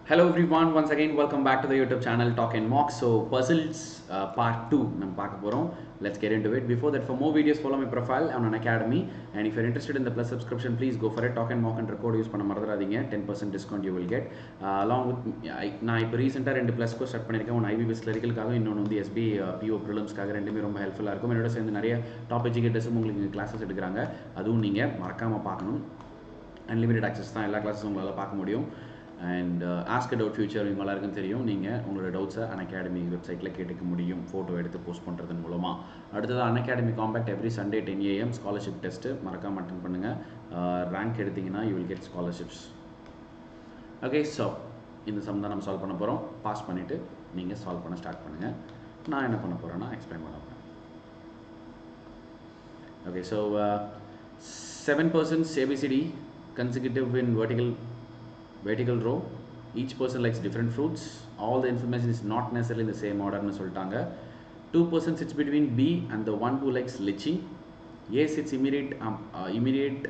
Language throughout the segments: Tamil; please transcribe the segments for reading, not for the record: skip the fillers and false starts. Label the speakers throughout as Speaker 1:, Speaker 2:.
Speaker 1: Hello everyone, once again welcome back to the YouTube channel Talk and Mock. So puzzles part 2 நம்ம பார்க்க போறோம். Let's get into it. Before that, for more videos follow my profile on Unacademy, and if you're interested in the plus subscription, please go for it. Talk and Mock and code use பண்ண மறந்துடாதீங்க. 10% discount you will get. Along with நான் இப்போ ரீசெண்டாக 2 ப்ளஸ் கோர்ஸ் ஸ்டார்ட் பண்ணியிருக்கேன். ஒன்று IB பெஸ்ட் கிளரிக்கலுக்காக, இன்னொன்று வந்து SB PO ப்ரிலிம்ஸ்க்காக. ரெண்டுமே ரொம்ப ஹெல்ப்ஃபுல்லாக இருக்கும். என்னோட சேர்ந்து நிறைய டாப் எஜுகேட்டர்ஸும் உங்களுக்கு கிளாஸஸ் எடுக்கிறாங்க. அதுவும் நீங்கள் மறக்காமல் பார்க்கணும். அன்லிமிட்டட் ஆக்சஸ் தான், எல்லா கிளாஸஸும் உங்களால் பார்க்க முடியும். அண்ட் ஆஸ்க் டவுட் ஃபியூச்சர் இவங்க எல்லாருக்கும் தெரியும். நீங்கள் உங்களோட டவுட்ஸை அன்அகாடமி வெப்சைட்டில் கேட்டுக்க முடியும், ஃபோட்டோ எடுத்து போஸ்ட் பண்ணுறதன் மூலமாக. அடுத்தது Unacademy compact every Sunday 10 AM scholarship test மறக்காமல் அட்டன் பண்ணுங்கள். ரேங்க் எடுத்திங்கன்னா you will get scholarships. Okay, so இந்த சம் தான் நம்ம சால்வ் பண்ண போகிறோம். பாஸ் பண்ணிவிட்டு நீங்கள் சால்வ் பண்ண ஸ்டார்ட் பண்ணுங்கள். நான் என்ன பண்ண போகிறேன்னா எக்ஸ்பிளைன் பண்ண போகிறேன். Okay, so 7% ABCD consecutive in vertical row. Each person likes different fruits. All the information is not necessarily in the same order nu soltaanga. 2% sits between B and the one who likes lychee. A sits immediate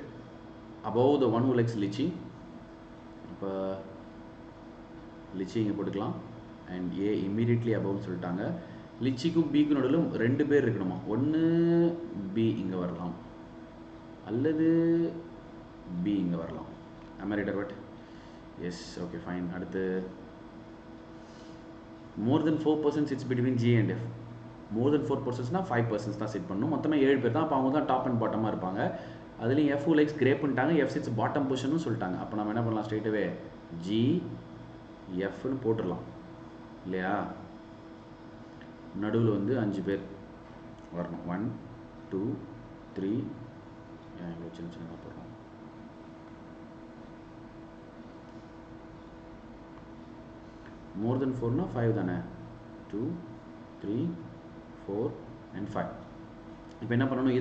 Speaker 1: above the one who likes lychee. அப்ப lychee இங்க போட்டுக்கலாம். And A immediately above சொல்லிட்டாங்க. லிச்சிக்கும் பிக்கும் நடுவில் 2 பேர் இருக்கணுமா? ஒன்று B இங்கே வரலாம், அல்லது B இங்கே வரலாம். Am I right about it? Yes, okay, fine. அடுத்து more than 4% sits between G and F. more than 4% 5% தான் சிட் பண்ணணும். மொத்தமாக 7 பேர் தான். அப்போ அவங்க தான் டாப் அண்ட் பாட்டமாக இருப்பாங்க. அதுலேயும் F லைக்ஸ் கிரேப்ன்ட்டாங்க, F சிட்ஸ் பாட்டம் பொசிஷன் சொல்லிட்டாங்க. அப்போ நம்ம என்ன பண்ணலாம், ஸ்ட்ரெயிட்டவே G Fன்னு போட்டுடலாம் இல்லையா? நடுவில் வந்து 5 பேர் வரணும். 1 2 3 சின்ன சின்னதாக போடுறோம். more than 4 னா 5 தானே. 2 3 4 and 5. இப்போ என்ன பண்ணணும்,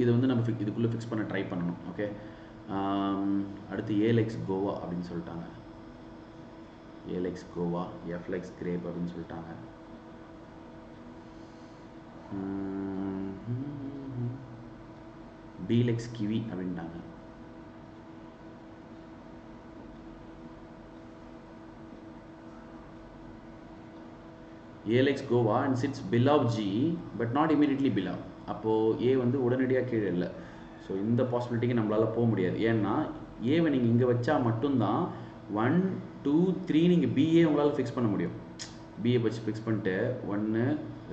Speaker 1: இது வந்து நம்ம இதுக்குள்ளே ஃபிக்ஸ் பண்ண ட்ரை பண்ணணும். ஓகே, அடுத்து A likes கோவா அப்படின்னு சொல்லிட்டாங்க. A likes guava, F likes grape அப்படின்னு சொல்லிட்டாங்க. B likes கிவி அப்படின்ட்டாங்க. A likes Goa and sits below G but not immediately below. அப்போது A வந்து உடனடியாக கீழே இல்லை. ஸோ இந்த பாசிபிலிட்டிக்கு நம்மளால் போக முடியாது. ஏன்னா ஏவை நீங்கள் இங்கே வச்சா மட்டும்தான் 1 2 3 நீங்கள் BA உங்களால் ஃபிக்ஸ் பண்ண முடியும். BA வச்சு ஃபிக்ஸ் பண்ணிட்டு 1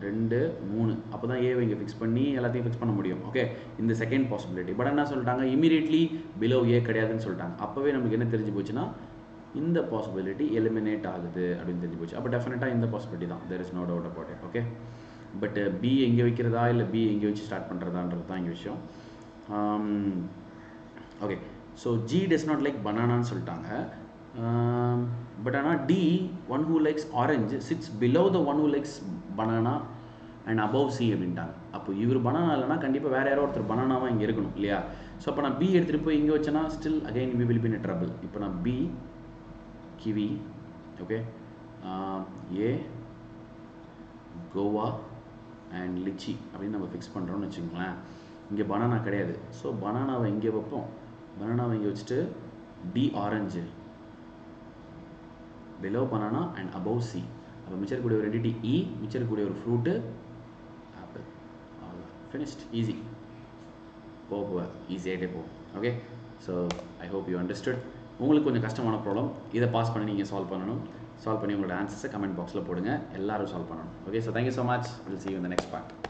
Speaker 1: 2 3 அப்போ தான் ஏவை இங்கே ஃபிக்ஸ் பண்ணி எல்லாத்தையும் ஃபிக்ஸ் பண்ண முடியும். ஓகே, இந்த செகண்ட் பாசிபிலிட்டி. பட் என்ன சொல்லிட்டாங்க, இமீடியட்லி பிலோ A கிடையாதுன்னு சொல்லிட்டாங்க. அப்போவே நமக்கு என்ன தெரிஞ்சு போச்சுன்னா, இந்த பாசிபிலிட்டி எலிமினேட் ஆகுது அப்படின்னு தெரிஞ்சு போச்சு. அப்போ டெஃபினட்டாக இந்த பாசிபிலிட்டி தான், there is no doubt about it. Okay, but B எங்கே வைக்கிறதா இல்லை B எங்கே வச்சு ஸ்டார்ட் பண்ணுறதான்றது தான் இங்கே விஷயம். Okay, so G does not like பனானான்னு சொல்லிட்டாங்க. பட் ஆனால் D, one who likes orange, sits below the one who likes banana and above C அப்படின்ட்டாங்க. அப்போ இவர் பனானா இல்லைனா கண்டிப்பாக வேறு யாரோ ஒருத்தர் பனானாவாக இங்கே இருக்கணும் இல்லையா? ஸோ அப்போ நான் B எடுத்துகிட்டு போய் இங்கே வச்சேன்னா still again we will be in trouble. இப்போ நான் B kiwi, okay, A guava and lychee அப்படின்னு நம்ம ஃபிக்ஸ் பண்ணுறோம்னு வச்சுக்கோங்களேன். இங்கே பனானா கிடையாது. ஸோ பனானாவை இங்கே வைப்போம். பனானாவை இங்கே வச்சுட்டு D orange, below banana and above C. அப்போ மிச்சம் இருக்கக்கூடிய ஒரு என்டிட்டி E, மிச்சம் இருக்கக்கூடிய ஒரு ஃப்ரூட்டு ஆப்பிள். ஃபினிஷ்ட். ஈஸி. போக ஈஸியாகிட்டே போகும். Okay, so I hope you understood. உங்களுக்கு கொஞ்சம் கஷ்டமான ப்ராப்ளம், இதை பாஸ் பண்ணி நீங்கள் சால்வ் பண்ணணும். சால்வ் பண்ணி உங்களோட ஆன்சர்ஸை கமெண்ட் பாக்ஸில் போடுங்க. எல்லோரும் சால்வ் பண்ணணும். Okay, so thank you so much. Will see you in the next part.